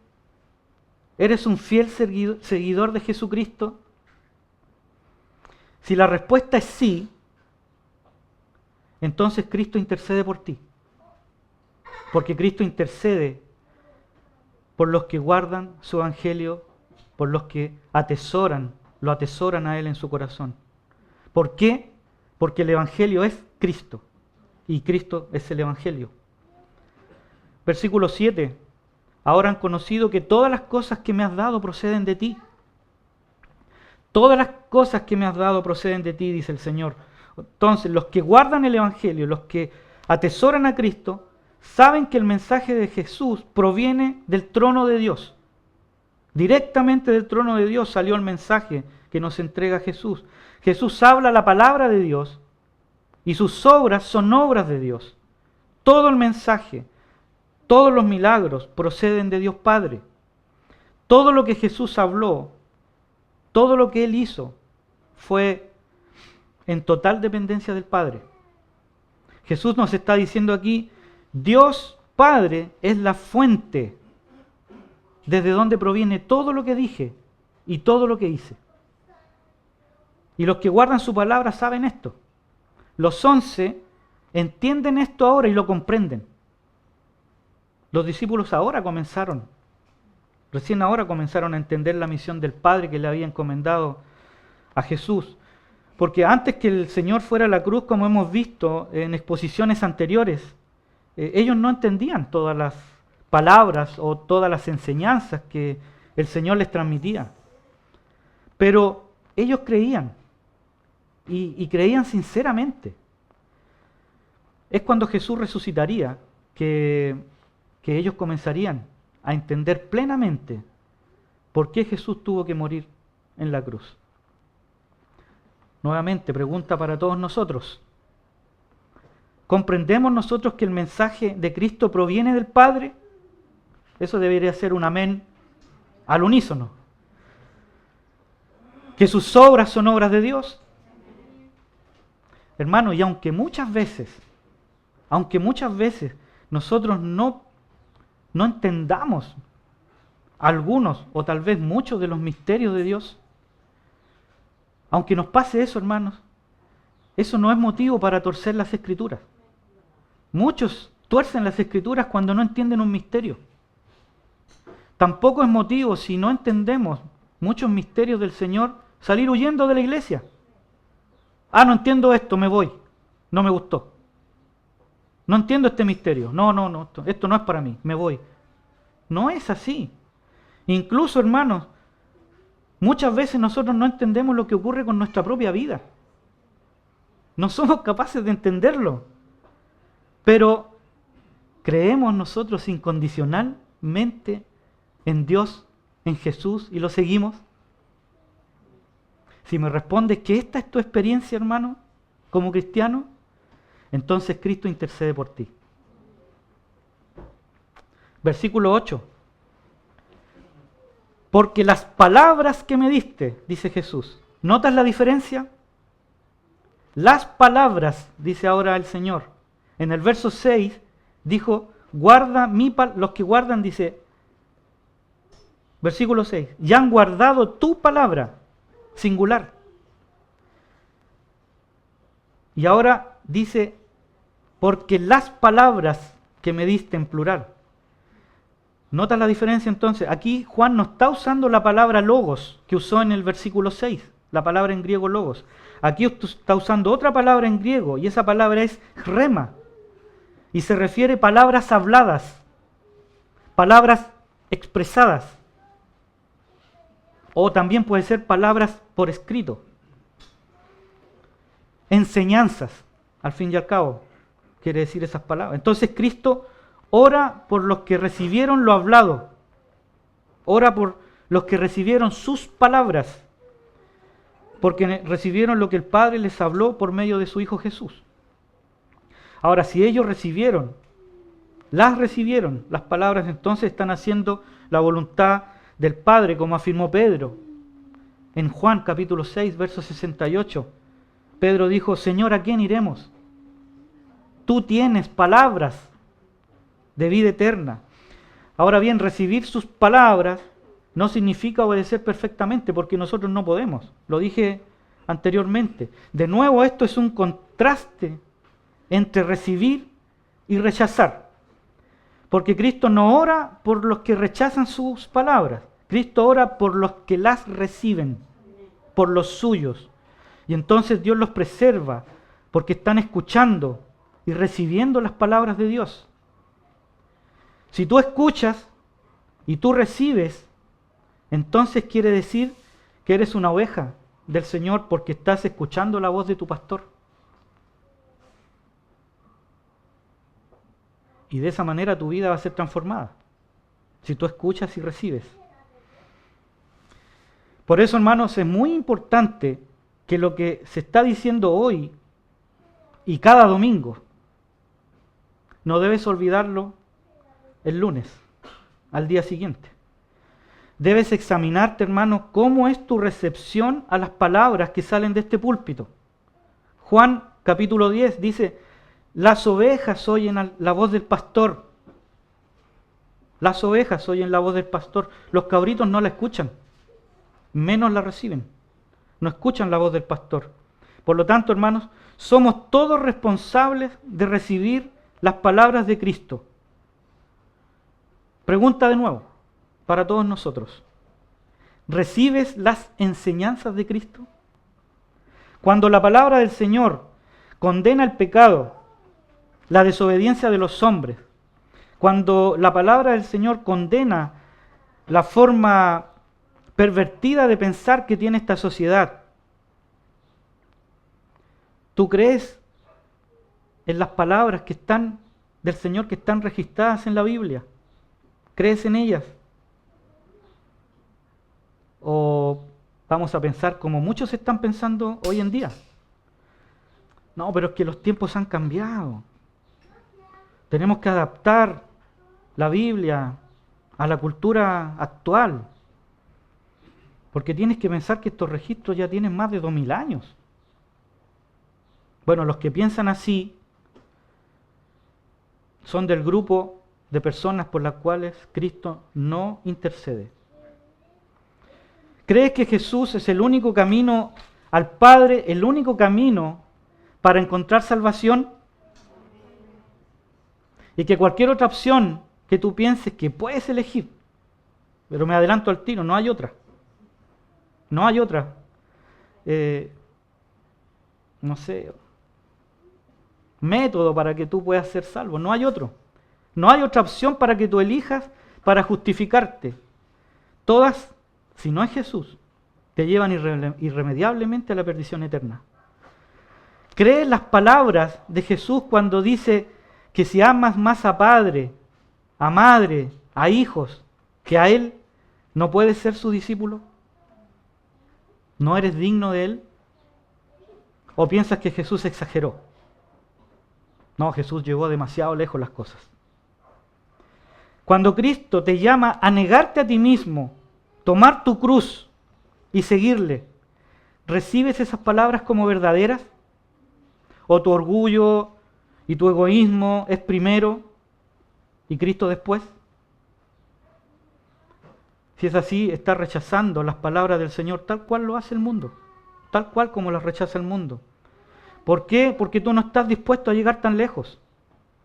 ¿Eres un fiel seguidor de Jesucristo? Si la respuesta es sí, entonces Cristo intercede por ti. Porque Cristo intercede por los que guardan su Evangelio, por los que lo atesoran a Él en su corazón. ¿Por qué? Porque el Evangelio es Cristo y Cristo es el Evangelio. Versículo 7. Ahora han conocido que todas las cosas que me has dado proceden de ti. Todas las cosas que me has dado proceden de ti, dice el Señor. Entonces, los que guardan el Evangelio, los que atesoran a Cristo, saben que el mensaje de Jesús proviene del trono de Dios. Directamente del trono de Dios salió el mensaje que nos entrega Jesús. Jesús habla la palabra de Dios y sus obras son obras de Dios. Todo el mensaje, todos los milagros proceden de Dios Padre. Todo lo que Jesús habló, todo lo que Él hizo, fue en total dependencia del Padre. Jesús nos está diciendo aquí, Dios Padre es la fuente desde dónde proviene todo lo que dije y todo lo que hice. Y los que guardan su palabra saben esto. Los 11 entienden esto ahora y lo comprenden. Los discípulos recién ahora comenzaron a entender la misión del Padre que le había encomendado a Jesús. Porque antes que el Señor fuera a la cruz, como hemos visto en exposiciones anteriores, ellos no entendían todas las palabras o todas las enseñanzas que el Señor les transmitía. Pero ellos creían, y creían sinceramente. Es cuando Jesús resucitaría que ellos comenzarían a entender plenamente por qué Jesús tuvo que morir en la cruz. Nuevamente, pregunta para todos nosotros. ¿Comprendemos nosotros que el mensaje de Cristo proviene del Padre? Eso debería ser un amén al unísono. ¿Que sus obras son obras de Dios? Hermano, y aunque muchas veces nosotros no entendamos algunos o tal vez muchos de los misterios de Dios, aunque nos pase eso, hermanos, eso no es motivo para torcer las Escrituras. Muchos tuercen las Escrituras cuando no entienden un misterio. Tampoco es motivo, si no entendemos muchos misterios del Señor, salir huyendo de la iglesia. No entiendo esto, me voy. No me gustó. No entiendo este misterio. No, esto no es para mí, me voy. No es así. Incluso, hermanos, muchas veces nosotros no entendemos lo que ocurre con nuestra propia vida. No somos capaces de entenderlo. Pero creemos nosotros incondicionalmente en Dios, en Jesús, y lo seguimos. Si me respondes que esta es tu experiencia, hermano, como cristiano, entonces Cristo intercede por ti. Versículo 8. Porque las palabras que me diste, dice Jesús. ¿Notas la diferencia? Las palabras, dice ahora el Señor. En el verso 6 dijo, los que guardan, dice, versículo 6, ya han guardado tu palabra, singular. Y ahora dice, porque las palabras que me diste en plural. ¿Notas la diferencia entonces? Aquí Juan no está usando la palabra logos que usó en el versículo 6, la palabra en griego logos. Aquí está usando otra palabra en griego y esa palabra es rema. Y se refiere a palabras habladas, palabras expresadas. O también puede ser palabras por escrito. Enseñanzas, al fin y al cabo, quiere decir esas palabras. Entonces Cristo ora por los que recibieron lo hablado. Ora por los que recibieron sus palabras. Porque recibieron lo que el Padre les habló por medio de su Hijo Jesús. Ahora, si ellos recibieron las palabras, entonces están haciendo la voluntad del Padre, como afirmó Pedro. En Juan capítulo 6, verso 68, Pedro dijo, Señor, ¿a quién iremos? Tú tienes palabras de vida eterna. Ahora bien, recibir sus palabras no significa obedecer perfectamente, porque nosotros no podemos. Lo dije anteriormente. De nuevo, esto es un contraste entre recibir y rechazar. Porque Cristo no ora por los que rechazan sus palabras. Cristo ora por los que las reciben, por los suyos. Y entonces Dios los preserva porque están escuchando y recibiendo las palabras de Dios. Si tú escuchas y tú recibes, entonces quiere decir que eres una oveja del Señor porque estás escuchando la voz de tu pastor. Y de esa manera tu vida va a ser transformada, si tú escuchas y recibes. Por eso, hermanos, es muy importante que lo que se está diciendo hoy y cada domingo, no debes olvidarlo el lunes, al día siguiente. Debes examinarte, hermano, cómo es tu recepción a las palabras que salen de este púlpito. Juan capítulo 10 dice, las ovejas oyen la voz del pastor. Las ovejas oyen la voz del pastor. Los cabritos no la escuchan, menos la reciben. No escuchan la voz del pastor. Por lo tanto, hermanos, somos todos responsables de recibir las palabras de Cristo. Pregunta de nuevo, para todos nosotros. ¿Recibes las enseñanzas de Cristo? Cuando la palabra del Señor condena el pecado, la desobediencia de los hombres, cuando la palabra del Señor condena la forma pervertida de pensar que tiene esta sociedad, ¿tú crees en las palabras que están del Señor, que están registradas en la Biblia? ¿Crees en ellas? ¿O vamos a pensar como muchos están pensando hoy en día? No, pero es que los tiempos han cambiado. Tenemos que adaptar la Biblia a la cultura actual. Porque tienes que pensar que estos registros ya tienen más de 2000 años. Bueno, los que piensan así son del grupo de personas por las cuales Cristo no intercede. ¿Crees que Jesús es el único camino al Padre, el único camino para encontrar salvación? Y que cualquier otra opción que tú pienses que puedes elegir, pero me adelanto al tiro, no hay otra. No hay otra. No sé, método para que tú puedas ser salvo. No hay otro. No hay otra opción para que tú elijas para justificarte. Todas, si no es Jesús, te llevan irremediablemente a la perdición eterna. ¿Crees las palabras de Jesús cuando dice que si amas más a padre, a madre, a hijos, que a Él, no puedes ser su discípulo? ¿No eres digno de Él? ¿O piensas que Jesús exageró? No, Jesús llevó demasiado lejos las cosas. Cuando Cristo te llama a negarte a ti mismo, tomar tu cruz y seguirle, ¿recibes esas palabras como verdaderas? ¿O tu orgullo y tu egoísmo es primero y Cristo después? Si es así, estás rechazando las palabras del Señor tal cual lo hace el mundo, tal cual como las rechaza el mundo. ¿Por qué? Porque tú no estás dispuesto a llegar tan lejos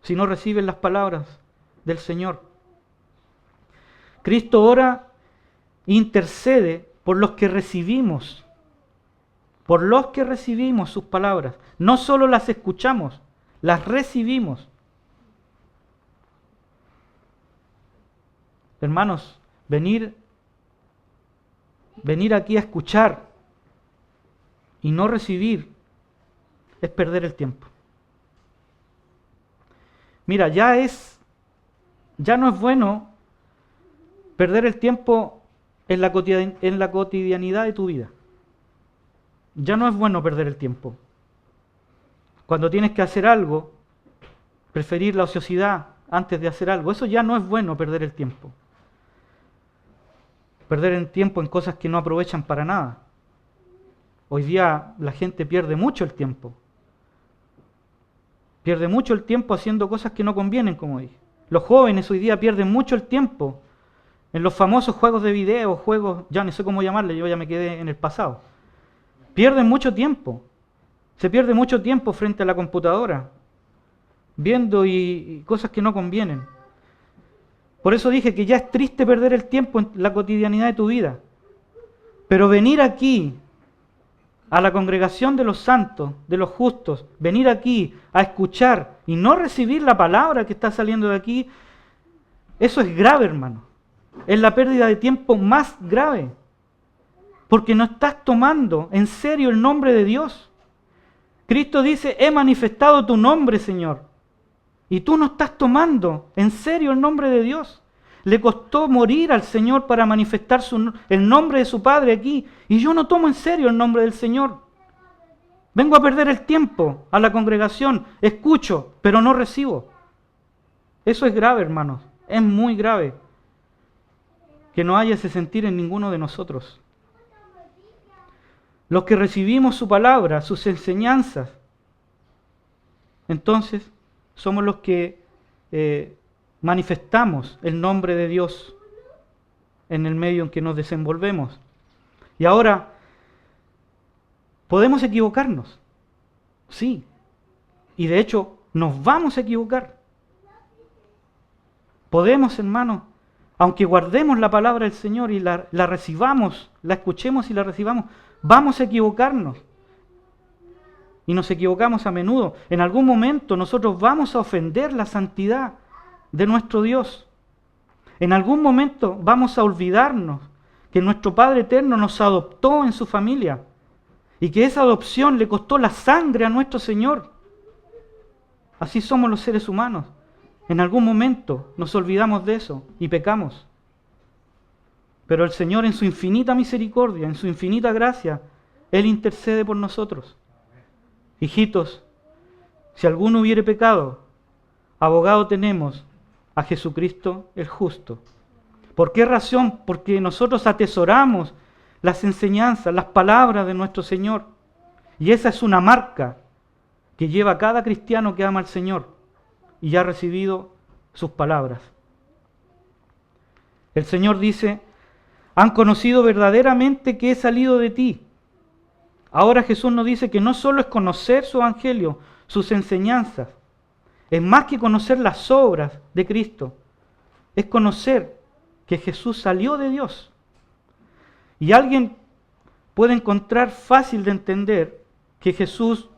si no recibes las palabras del Señor. Cristo ora, intercede por los que recibimos sus palabras. No solo las escuchamos, las recibimos. Hermanos, venir aquí a escuchar y no recibir es perder el tiempo. Mira, ya no es bueno perder el tiempo en la cotidianidad de tu vida. Ya no es bueno perder el tiempo. Cuando tienes que hacer algo, preferir la ociosidad antes de hacer algo, eso ya no es bueno, perder el tiempo. Perder el tiempo en cosas que no aprovechan para nada. Hoy día la gente pierde mucho el tiempo. Pierde mucho el tiempo haciendo cosas que no convienen, como dije. Los jóvenes hoy día pierden mucho el tiempo en los famosos juegos de video, juegos, ya no sé cómo llamarle, yo ya me quedé en el pasado. Pierden mucho tiempo. Se pierde mucho tiempo frente a la computadora, viendo y cosas que no convienen. Por eso dije que ya es triste perder el tiempo en la cotidianidad de tu vida. Pero venir aquí, a la congregación de los santos, de los justos, venir aquí a escuchar y no recibir la palabra que está saliendo de aquí, eso es grave, hermano. Es la pérdida de tiempo más grave. Porque no estás tomando en serio el nombre de Dios. Cristo dice, he manifestado tu nombre, Señor. Y tú no estás tomando en serio el nombre de Dios. Le costó morir al Señor para manifestar el nombre de su Padre aquí. Y yo no tomo en serio el nombre del Señor. Vengo a perder el tiempo a la congregación. Escucho, pero no recibo. Eso es grave, hermanos. Es muy grave. Que no haya ese sentir en ninguno de nosotros. Los que recibimos su palabra, sus enseñanzas, entonces somos los que manifestamos el nombre de Dios en el medio en que nos desenvolvemos. Y ahora, podemos equivocarnos, sí, y de hecho nos vamos a equivocar. Podemos, hermanos, aunque guardemos la palabra del Señor y la recibamos, la escuchemos y la recibamos, vamos a equivocarnos. Y nos equivocamos a menudo. En algún momento nosotros vamos a ofender la santidad de nuestro Dios. En algún momento vamos a olvidarnos que nuestro Padre Eterno nos adoptó en su familia y que esa adopción le costó la sangre a nuestro Señor. Así somos los seres humanos. En algún momento nos olvidamos de eso y pecamos. Pero el Señor, en su infinita misericordia, en su infinita gracia, Él intercede por nosotros. Hijitos, si alguno hubiere pecado, abogado tenemos a Jesucristo el justo. ¿Por qué razón? Porque nosotros atesoramos las enseñanzas, las palabras de nuestro Señor. Y esa es una marca que lleva cada cristiano que ama al Señor y ha recibido sus palabras. El Señor dice: han conocido verdaderamente que he salido de ti. Ahora Jesús nos dice que no solo es conocer su evangelio, sus enseñanzas, es más que conocer las obras de Cristo, es conocer que Jesús salió de Dios. Y alguien puede encontrar fácil de entender que Jesús,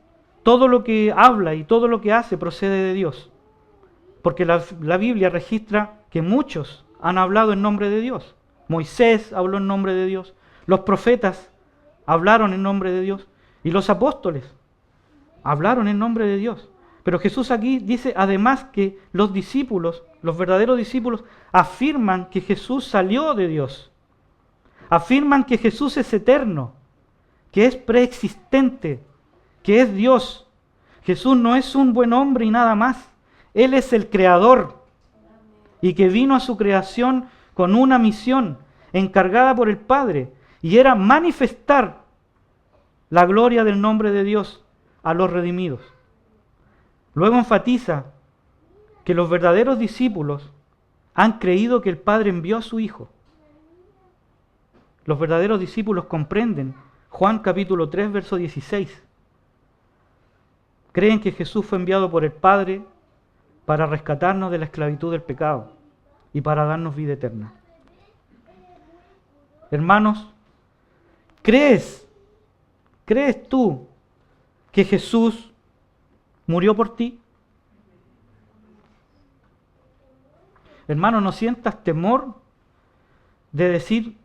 todo lo que habla y todo lo que hace procede de Dios. Porque la Biblia registra que muchos han hablado en nombre de Dios. Moisés habló en nombre de Dios, los profetas hablaron en nombre de Dios y los apóstoles hablaron en nombre de Dios. Pero Jesús aquí dice además que los discípulos, los verdaderos discípulos, afirman que Jesús salió de Dios. Afirman que Jesús es eterno, que es preexistente, que es Dios. Jesús no es un buen hombre y nada más. Él es el Creador y que vino a su creación con una misión encargada por el Padre, y era manifestar la gloria del nombre de Dios a los redimidos. Luego enfatiza que los verdaderos discípulos han creído que el Padre envió a su Hijo. Los verdaderos discípulos comprenden Juan capítulo 3, verso 16. Creen que Jesús fue enviado por el Padre para rescatarnos de la esclavitud del pecado y para darnos vida eterna. Hermanos, ¿crees tú que Jesús murió por ti? Hermano, no sientas temor de decir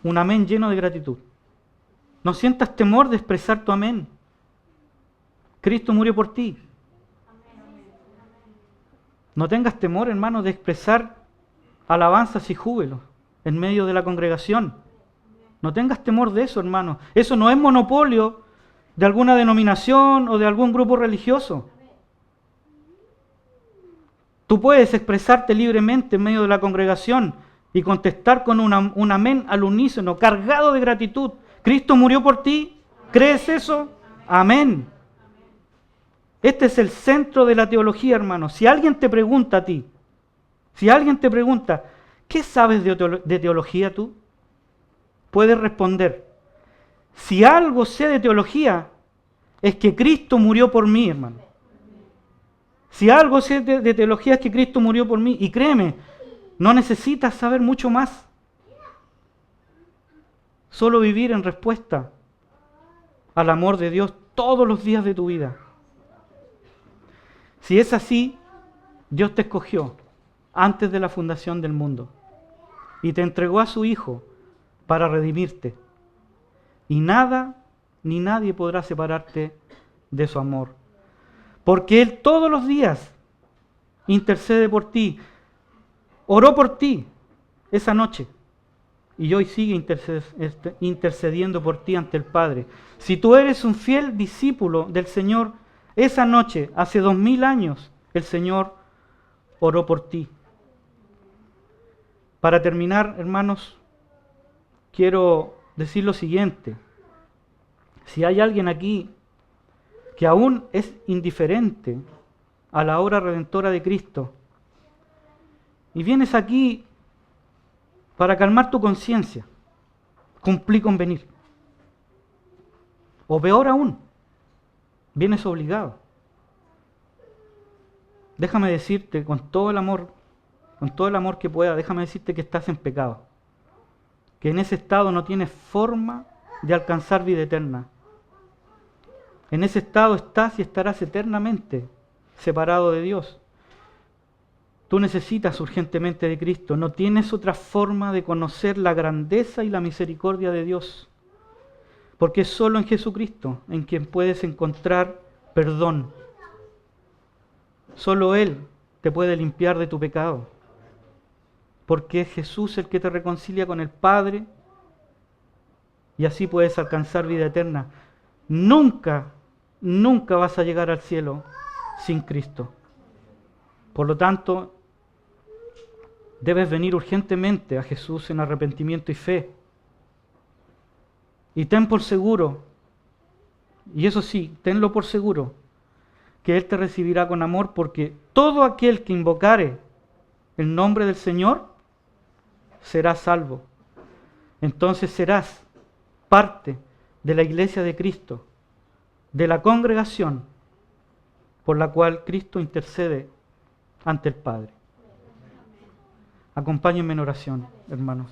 un amén lleno de gratitud. No sientas temor de expresar tu amén. Cristo murió por ti. No tengas temor, hermano, de expresar alabanzas y júbilos en medio de la congregación. No tengas temor de eso, hermano. Eso no es monopolio de alguna denominación o de algún grupo religioso. Tú puedes expresarte libremente en medio de la congregación y contestar con un amén al unísono, cargado de gratitud. ¿Cristo murió por ti? ¿Crees eso? Amén. Este es el centro de la teología, hermano. Si alguien te pregunta a ti, ¿qué sabes de teología tú? Puedes responder: si algo sé de teología, es que Cristo murió por mí, hermano. Si algo sé de teología es que Cristo murió por mí. Y créeme, no necesitas saber mucho más. Solo vivir en respuesta al amor de Dios todos los días de tu vida. Si es así, Dios te escogió antes de la fundación del mundo y te entregó a su Hijo para redimirte. Y nada ni nadie podrá separarte de su amor. Porque Él todos los días intercede por ti, oró por ti esa noche y hoy sigue intercediendo por ti ante el Padre. Si tú eres un fiel discípulo del Señor, esa noche, hace 2000 años, el Señor oró por ti. Para terminar, hermanos, quiero decir lo siguiente. Si hay alguien aquí que aún es indiferente a la obra redentora de Cristo Y vienes aquí para calmar tu conciencia. Cumplí con venir. O peor aún, vienes obligado. Déjame decirte con todo el amor que pueda, déjame decirte que estás en pecado. Que en ese estado no tienes forma de alcanzar vida eterna. En ese estado estás y estarás eternamente separado de Dios. Tú necesitas urgentemente de Cristo. No tienes otra forma de conocer la grandeza y la misericordia de Dios. Porque es solo en Jesucristo en quien puedes encontrar perdón. Solo Él te puede limpiar de tu pecado. Porque es Jesús el que te reconcilia con el Padre y así puedes alcanzar vida eterna. Nunca vas a llegar al cielo sin Cristo. Por lo tanto, debes venir urgentemente a Jesús en arrepentimiento y fe. Y ten por seguro, y eso sí, tenlo por seguro, que Él te recibirá con amor, porque todo aquel que invocare el nombre del Señor será salvo. Entonces serás parte de la iglesia de Cristo, de la congregación por la cual Cristo intercede ante el Padre. Acompáñenme en oración, hermanos.